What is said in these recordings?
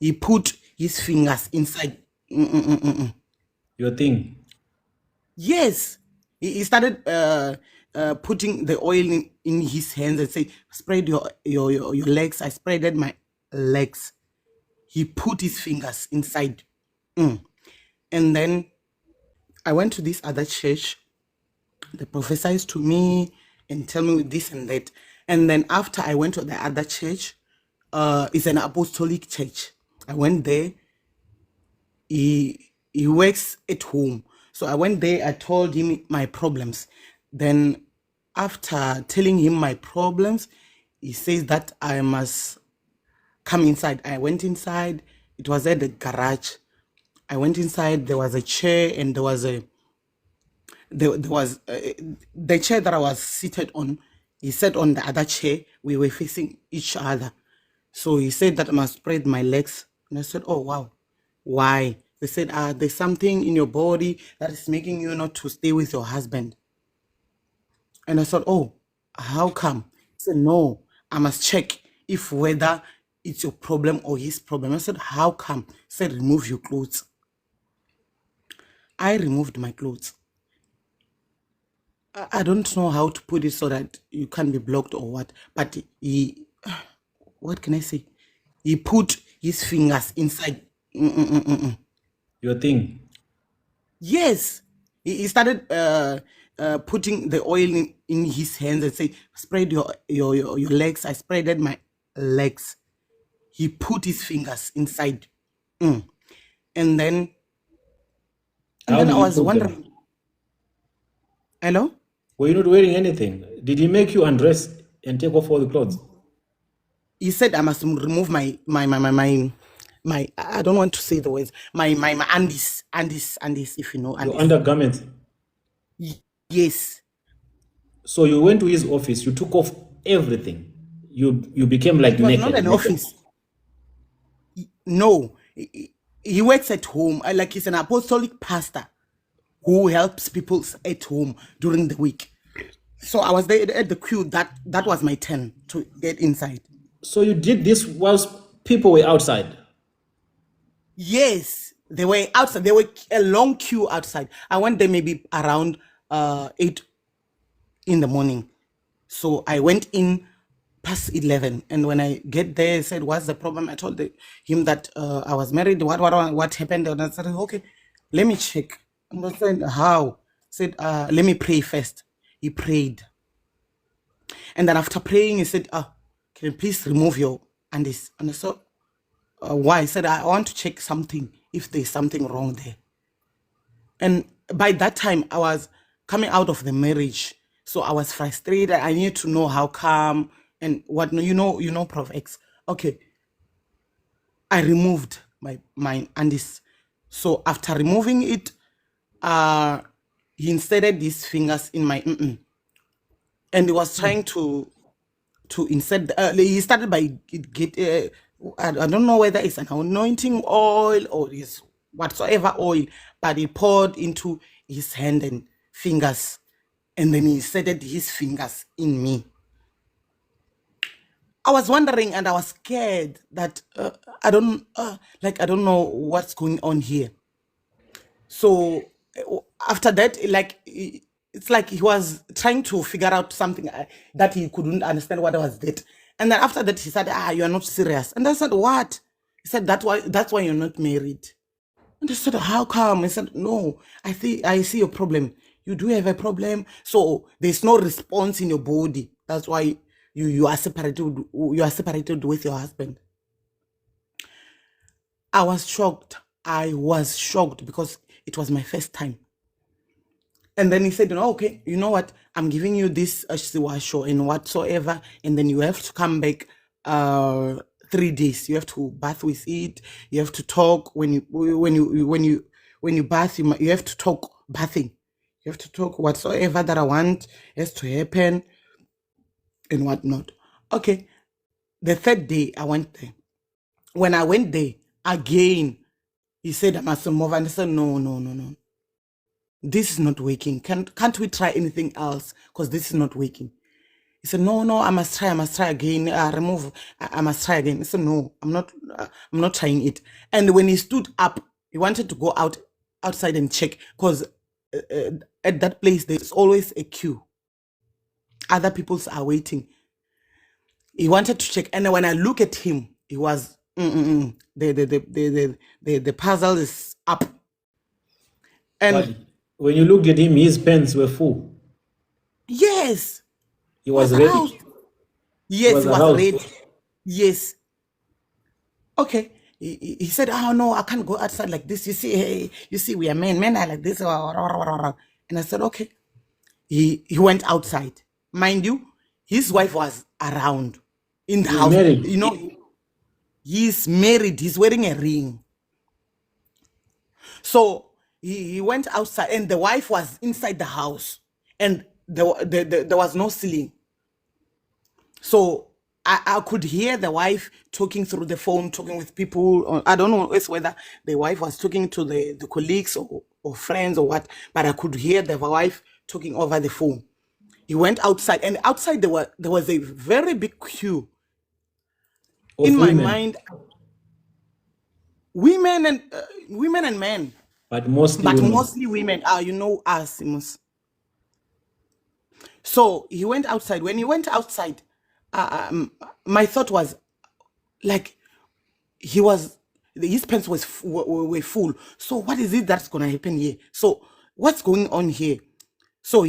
He put his fingers inside. Your thing. Yes, he started putting the oil in his hands and say, "Spread your legs." I spreaded my legs. He put his fingers inside, and then I went to this other church. The prophesies to me and tell me this and that. And then after I went to the other church, it's an apostolic church. I went there. He works at home. So I went there, I told him my problems. Then after telling him my problems, he says that I must come inside. I went inside. It was at the garage. I went inside. There was a chair and there was the chair that I was seated on. He sat on the other chair. We were facing each other. So he said that I must spread my legs. And I said, "Oh, wow. Why?" They said, "There's something in your body that is making you not to stay with your husband." And I said, "Oh, how come?" He said, "No, I must check if whether it's your problem or his problem." I said, "How come?" He said, "Remove your clothes." I removed my clothes. I don't know how to put it so that you can't be blocked or what, but what can I say? He put his fingers inside. Your thing. Yes, he started putting the oil in his hands and say, "Spread your legs." I spreaded my legs. He put his fingers inside, and then How I did you was put them? wondering, hello. Were you not wearing anything? Did he make you undress and take off all the clothes? He said I must remove my I don't want to say the words, my undies, if you know Your undies. undergarments. Yes, So you went to his office, you took off everything. You became like it was not naked. an Naked. office. No, he works at home. Like he's an apostolic pastor who helps people at home during the week. So I was there at the queue. That was my turn to get inside. So you did this whilst people were outside. Yes, they were outside. There were a long queue outside. I went there maybe around 8 in the morning. So I went in past 11, and when I get there, I said, "What's the problem?" I told him that I was married. What happened? And I said, "Okay, let me check." And I said, "How?" I said, "Let me pray first." He prayed, and then after praying, he said, "Can you please remove your undies?" And I said, "Why?" I said, "I want to check something, if there's something wrong there." And by that time, I was coming out of the marriage, so I was frustrated. I needed to know how come and what. Prof X. Okay, I removed my undies. So after removing it, he inserted these fingers in my and he was trying to insert. He started by get. I don't know whether it's an anointing oil or is whatsoever oil, but he poured into his hand and fingers, and then he inserted his fingers in me. I was wondering and I was scared that I don't know what's going on here. So after that, it's like he was trying to figure out something that he couldn't understand what was that. And then after that, he said, "You are not serious." And I said, "What?" He said, "That's why you're not married." And I said, "How come?" I said, "No, I see your problem. You do have a problem. So there's no response in your body. That's why you are separated. You are separated with your husband." I was shocked. I was shocked because it was my first time. And then he said, "Okay, you know what? I'm giving you this siwasho and whatsoever, and then you have to come back 3 days. You have to bath with it. You have to talk when you bath. You have to talk bathing. You have to talk whatsoever that I want has to happen and whatnot." Okay, the third day I went there. When I went there again, he said I must move, and I said, "No, no, no, no. This is not working. Can't we try anything else? Because this is not working." He said, no, I must try again. Remove, I must try again. He said, no, I'm not trying it. And when he stood up, he wanted to go outside and check because at that place there's always a queue. Other peoples are waiting. He wanted to check, and when I look at him, he was the puzzle is up. But And when you looked at him, his pants were full. yes, He was was aroused. ready. He Yes, was he was aroused. ready. Yes. Okay. He said, "Oh no, I can't go outside like this. You see, hey, you see, we are men. Men are like this." And I said, "Okay." He went outside. Mind you, his wife was around in the He's house. married. You know, he's married. He's wearing a ring. So he went outside, and the wife was inside the house, and there was no ceiling. So I could hear the wife talking through the phone, talking with people. Or, I don't know it's whether the wife was talking to the colleagues or friends or what, but I could hear the wife talking over the phone. He went outside, and outside there was a very big queue. Of In my women, mind, women and men, but mostly but women. mostly women. You know us. So he went outside. When he went outside, my thought was like his pants were full. So what is it that's gonna happen here? So what's going on here? So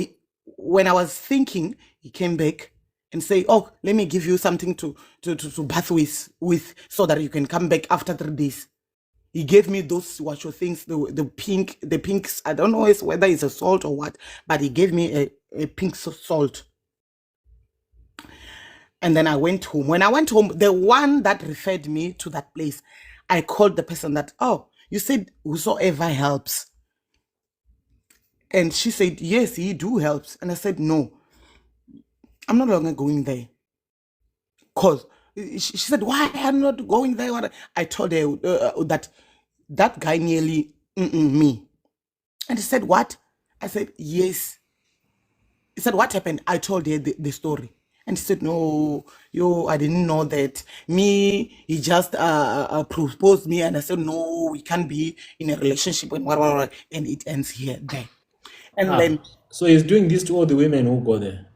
when I was thinking, he came back and say, "Oh, let me give you something to bath with so that you can come back after 3 days." He gave me those what your things, the pinks. I don't know whether it's a salt or what, but he gave me a pink salt. And then I went home. When I went home, the one that referred me to that place, I called the person that, "Oh, you said whosoever helps." And she said, "Yes, he do helps." And I said, "No, I'm no longer going there." Cause she said, "Why I'm not going there?" I told her that guy nearly me. And he said, "What?" I said, "Yes." He said, "What happened?" I told her the story. And she said, "No, I didn't know that. Me, he just proposed me." And I said, "No, we can't be in a relationship and whatever." And it ends here, there. And Ah, then so he's doing this to all the women who go there.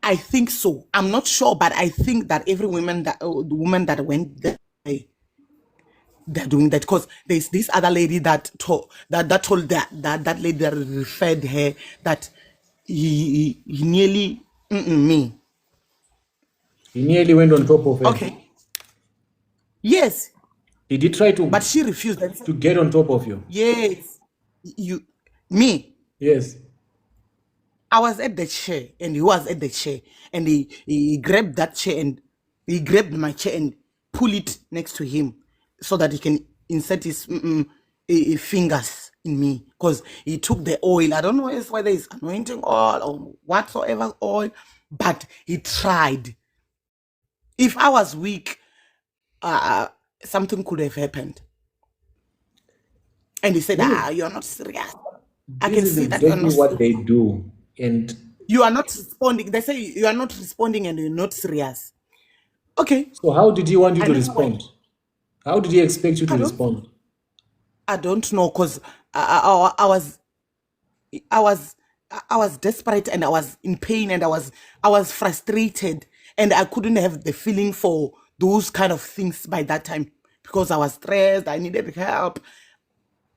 I think so. I'm not sure, but I think that every the woman that went there, they're doing that because there's this other lady that told that lady that referred her that he nearly me. He nearly went on top of her. Okay. Yes, Did he try but she refused and said, to get on top of you? "Yes, you me." Yes. I was at the chair and he was at the chair, and he grabbed that chair and he grabbed my chair and pull it next to him so that he can insert his fingers in me because he took the oil. I don't know whether it's anointing oil or whatsoever oil, but he tried. If I was weak, something could have happened. And he said, This is, "You're not serious. I this can is see that you're exactly not what serious. they do. And You are not responding." They say you are not responding and you're not serious. Okay. so how did he want you I to never went. respond? How did he expect you to I don't respond? I don't know because I was I was desperate and I was in pain and I was frustrated and I couldn't have the feeling for those kind of things by that time because I was stressed. I needed help.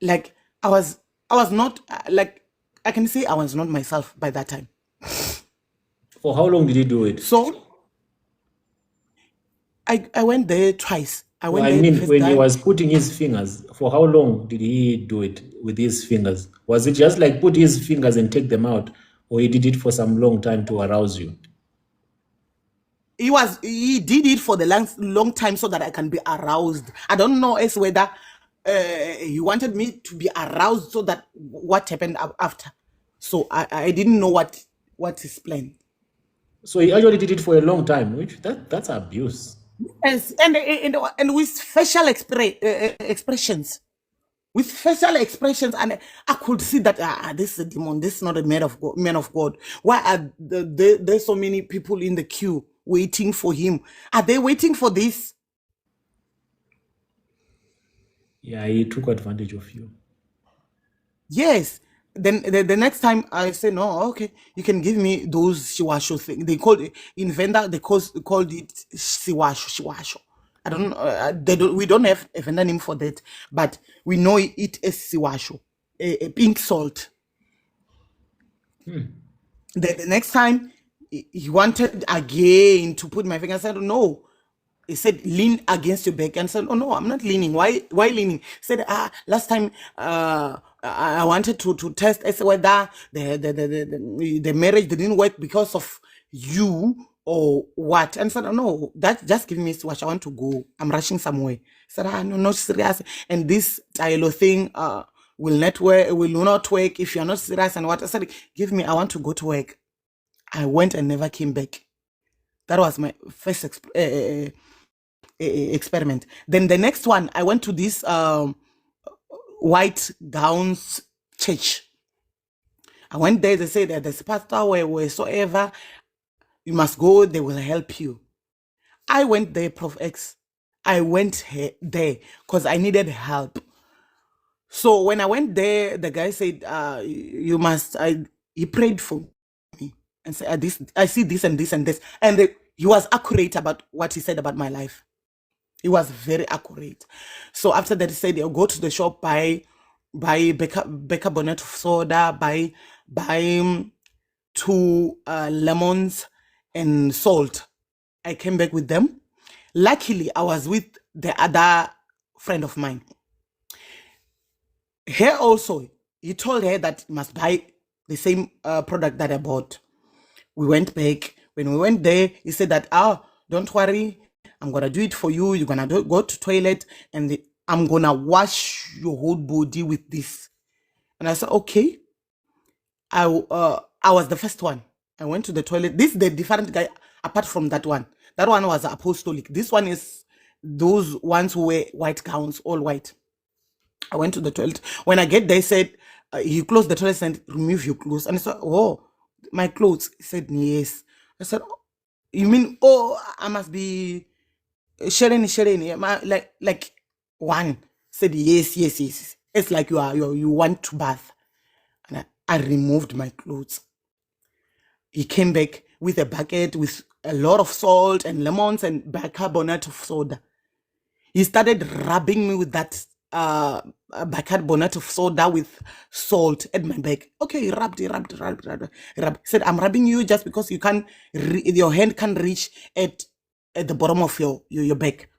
Like I was not like I can say I was not myself by that time. For how long did he do it? So I went there twice. I No, went I there the mean, first when he time. was putting his fingers, for how long did he do it with his fingers? Was it just like put his fingers and take them out, or he did it for some long time to arouse you? He did it for the long time so that I can be aroused. I don't know as whether he wanted me to be aroused so that what happened after. So I didn't know what his plan. So he actually did it for a long time, which that's abuse. Yes, and with facial expressions. with facial expressions, and I could see that this is a demon. This is not a man of God. Why are there's so many people in the queue waiting for him? Are they waiting for this? Yeah, he took advantage of you. Yes. Then the next time I say no, okay, you can give me those shiwasho thing. They called it in Venda. They called it shiwasho. I don't know. They don't. We don't have a vendor name for that, but we know it as siwasho, a pink salt. The next time he wanted again to put my finger. I said no. He said lean against your back, and I said, oh no, I'm not leaning. Why leaning? He said, last time I wanted to test as whether the marriage didn't work because of you or what. And I said, oh no, that just give me what I want to go. I'm rushing somewhere. He said, no, not serious. And this dialogue thing will not work if you're not serious. And what I said, give me, I want to go to work. I went and never came back. That was my first experiment. Then the next one, I went to this white gowns church. I went there. They said that there's a pastor wheresoever you must go, they will help you. I went there, Prof X. I went there because I needed help. So when I went there, the guy said, "You must." He prayed for me and said, "This, I see this and this and this," and he was accurate about what he said about my life. He was very accurate. So after that, he said, "I'll go to the shop, buy bicarbonate of soda, buy 2 lemons and salt." I came back with them. Luckily, I was with the other friend of mine. Her also, he told her that he must buy the same product that I bought. We went back. When we went there, he said that, don't worry, I'm gonna do it for you. You're gonna go to toilet, and I'm gonna wash your whole body with this. And I said, okay. I was the first one. I went to the toilet. This is the different guy apart from that one. That one was apostolic. This one is those ones who wear white gowns, all white. I went to the toilet. When I get there, he said, he closed the toilet and remove your clothes. And I said, oh, my clothes? He said, yes. I said, oh, you mean, I must be sharing, like one. Said, yes. It's like you want to bath. And I removed my clothes. He came back with a bucket with a lot of salt and lemons and bicarbonate of soda. He started rubbing me with that bicarbonate of soda with salt at my back. Okay, he rubbed. He said, I'm rubbing you just because you can't, your hand can't reach at the bottom of your back.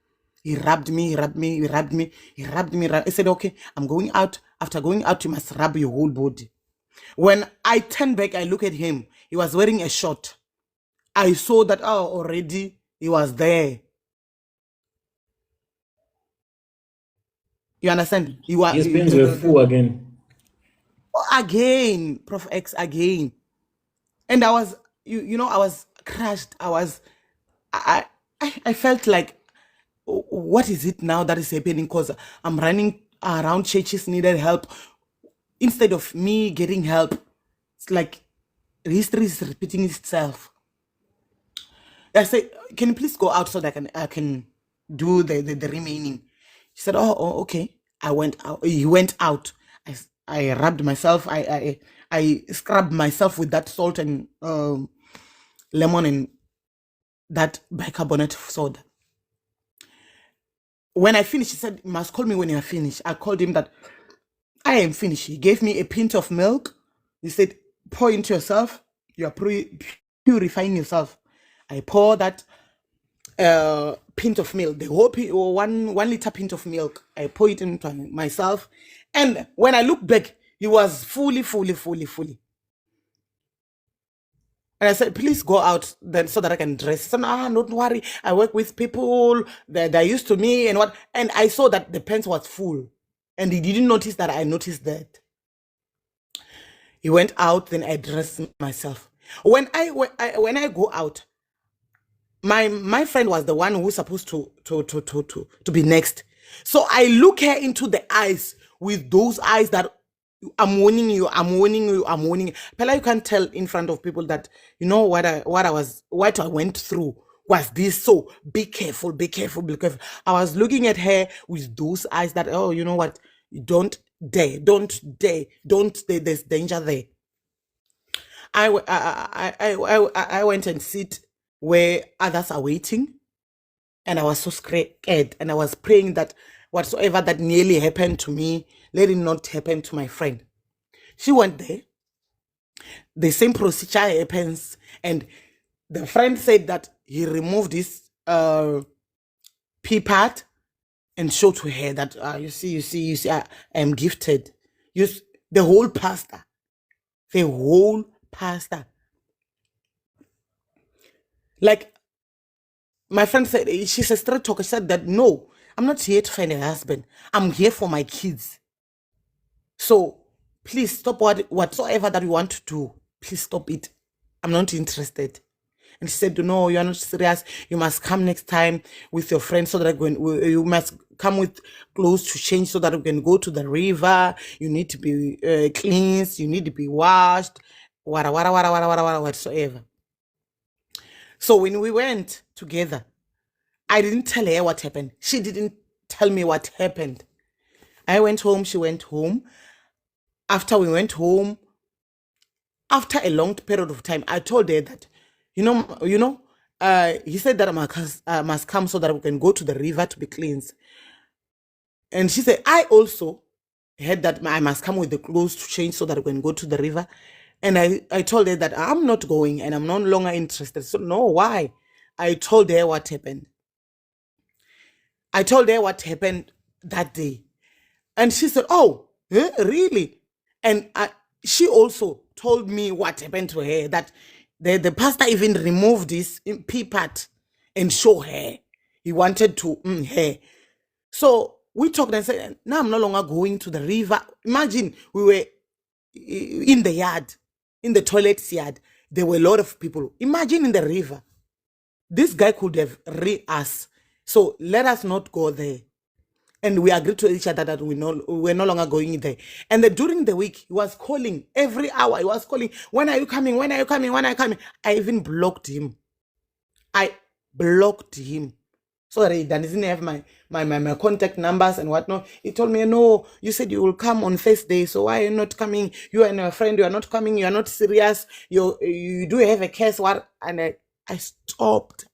He rubbed me. I said, okay, I'm going out. After going out, you must rub your whole body. When I turned back, I look at him. He was wearing a short. I saw that already he was there. You understand? His pants were full again. Again, Prof X again. And I was, I was crushed. I felt like, what is it now that is happening? Because I'm running around churches, needed help. Instead of me getting help, it's like history is repeating itself. I said, can you please go out so that I can do the remaining? He said, oh, okay. I went out. He went out. I rubbed myself. I scrubbed myself with that salt and lemon and that bicarbonate of soda. When I finished, he said, you must call me when you are finished. I called him that I am finished. He gave me a pint of milk. He said, pour into yourself. You are purifying yourself. I pour that pint of milk, the whole 1 liter pint of milk. I pour it into myself. And when I look back, he was fully. And I said, please go out then so that I can dress. He said, don't worry. I work with people that are used to me and what. And I saw that the pants was full. And he didn't notice that I noticed that. He went out, then I dressed myself. When I go out, my friend was the one who's supposed to be next. So I look her into the eyes with those eyes that I'm warning you, I'm warning you, I'm warning you. Pella, you can't tell in front of people that you know what I went through was this. So be careful, be careful, be careful. I was looking at her with those eyes that, oh, you know what? Don't dare, don't dare, don't dare, there's danger there. I went and sit where others are waiting, and I was so scared, and I was praying that whatsoever that nearly happened to me, let it not happen to my friend. She went there. The same procedure happens, and the friend said that he removed this pee pad and showed to her that you see, I am gifted. The whole pastor, like my friend said, she's a straight talker. She said that no, I'm not here to find a husband. I'm here for my kids. So please stop whatsoever that you want to do. Please stop it. I'm not interested. And she said, no, you are not serious. You must come next time with your friends so that you must come with clothes to change so that we can go to the river. You need to be cleansed. You need to be washed. Whatsoever. So when we went together, I didn't tell her what happened. She didn't tell me what happened. I went home. She went home. After we went home, after a long period of time, I told her that, he said that I must come so that we can go to the river to be cleansed. And she said, I also heard that I must come with the clothes to change so that we can go to the river. And I told her that I'm not going and I'm no longer interested. So, no, why? I told her what happened. I told her what happened that day. And she said, oh, really? And she also told me what happened to her, that the pastor even removed this pee pad and show her. He wanted to her. So we talked and said, now I'm no longer going to the river. Imagine we were in the yard, in the toilet's yard. There were a lot of people. Imagine in the river. This guy could have us. So let us not go there. And we agreed to each other that we're no longer going there. And then during the week, he was calling every hour. He was calling, when are you coming? When are you coming? When are you coming? I even blocked him. I blocked him. So that he doesn't have my contact numbers and whatnot. He told me, no, you said you will come on Thursday. So why are you not coming? You and your friend, you are not coming. You are not serious. You do have a case. What? And I stopped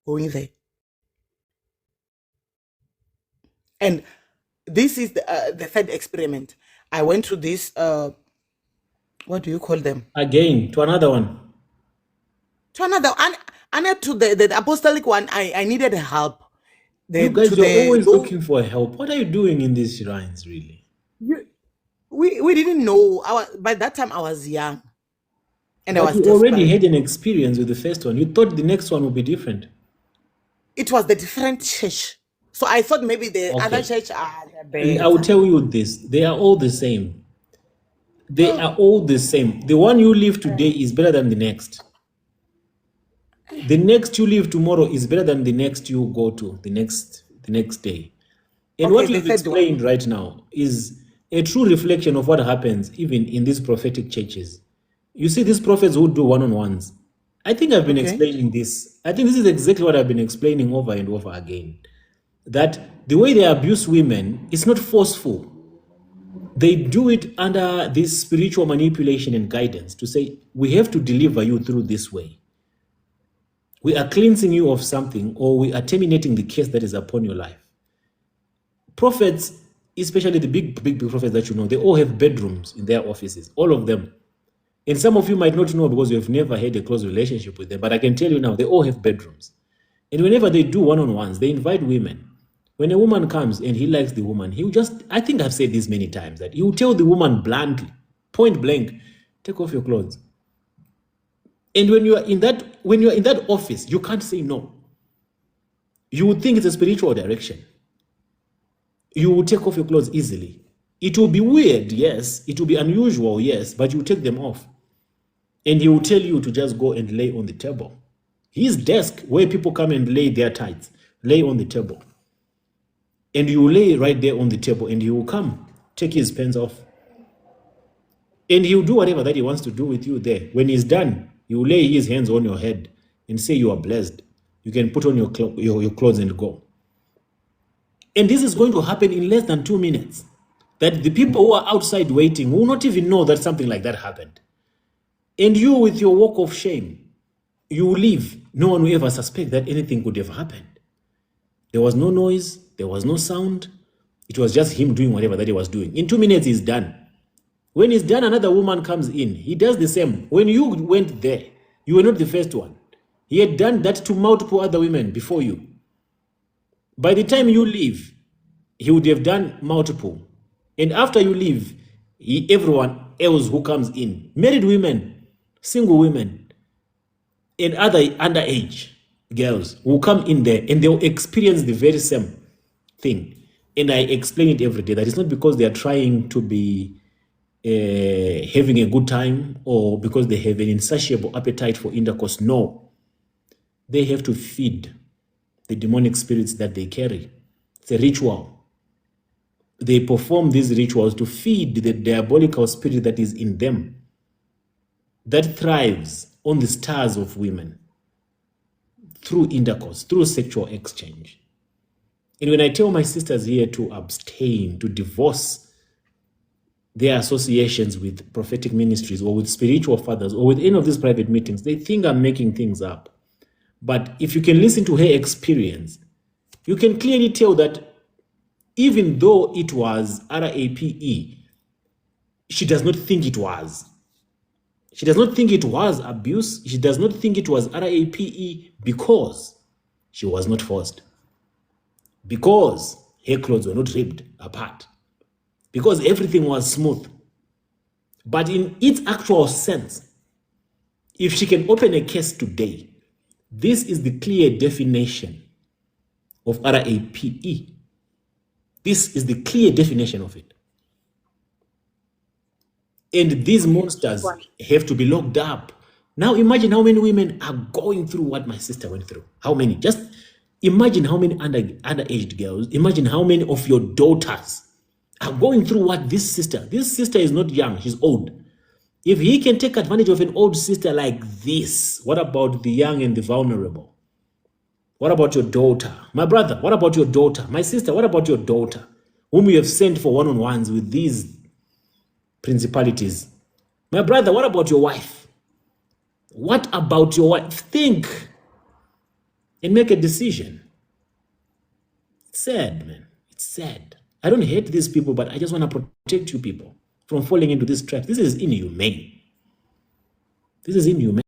going there. And this is the third experiment. I went to this, what do you call them? Again, to another one. To another, and to the apostolic one, I needed help. You guys, you're always looking for help. What are you doing in these shrines, really? We didn't know. By that time, I was young. And but I was you desperate. already had an experience with the first one. You thought the next one would be different. It was the different church. So I thought maybe the other church are better. I will tell you this. They are all the same. They are all the same. The one you live today is better than the next. The next you live tomorrow is better than the next you go to the next day. And what you've explained right now is a true reflection of what happens even in these prophetic churches. You see these prophets who do one-on-ones. I think I've been explaining this. I think this is exactly what I've been explaining over and over again. That the way they abuse women is not forceful. They do it under this spiritual manipulation and guidance to say, we have to deliver you through this way. We are cleansing you of something, or we are terminating the curse that is upon your life. Prophets, especially the big prophets that you know, they all have bedrooms in their offices, all of them. And some of you might not know because you have never had a close relationship with them, but I can tell you now, they all have bedrooms. And whenever they do one-on-ones, they invite women. When a woman comes and he likes the woman, he will just, I think I've said this many times, that he will tell the woman bluntly, point blank, take off your clothes. And when you are in that office, you can't say no. You would think it's a spiritual direction. You will take off your clothes easily. It will be weird, yes. It will be unusual, yes, but you take them off. And he will tell you to just go and lay on the table. His desk, where people come and lay their tithes, lay on the table. And you lay right there on the table, and he will come, take his pants off. And he'll do whatever that he wants to do with you there. When he's done, he will lay his hands on your head and say, you are blessed. You can put on your clothes and go. And this is going to happen in less than 2 minutes. That the people who are outside waiting will not even know that something like that happened. And you, with your walk of shame, you will leave. No one will ever suspect that anything could have happened. There was no noise. There was no sound. It was just him doing whatever that he was doing. In 2 minutes, he's done. When he's done, another woman comes in. He does the same. When you went there, you were not the first one. He had done that to multiple other women before you. By the time you leave, he would have done multiple. And after you leave, everyone else who comes in, married women, single women, and other underage girls will come in there, and they'll experience the very same thing. And I explain it every day, that it's not because they are trying to be having a good time or because they have an insatiable appetite for intercourse. No. They have to feed the demonic spirits that they carry. It's a ritual. They perform these rituals to feed the diabolical spirit that is in them, that thrives on the stars of women through intercourse, through sexual exchange. And when I tell my sisters here to abstain, to divorce their associations with prophetic ministries or with spiritual fathers or with any of these private meetings, they think I'm making things up. But if you can listen to her experience, you can clearly tell that even though it was RAPE, she does not think it was. She does not think it was abuse. She does not think it was RAPE because she was not forced. Because her clothes were not ripped apart. Because everything was smooth. But in its actual sense, if she can open a case today, this is the clear definition of RAPE. This is the clear definition of it. And these monsters have to be locked up. Now imagine how many women are going through what my sister went through. How many? Just imagine how many underage girls. Imagine how many of your daughters are going through what this sister is not young, she's old. If he can take advantage of an old sister like this, what about the young and the vulnerable? What about your daughter? My brother, what about your daughter? My sister, what about your daughter, whom you have sent for one-on-ones with these principalities? My brother, what about your wife? What about your wife? Think and make a decision. It's sad, man. It's sad. I don't hate these people, but I just want to protect you people from falling into this trap. This is inhumane. This is inhumane.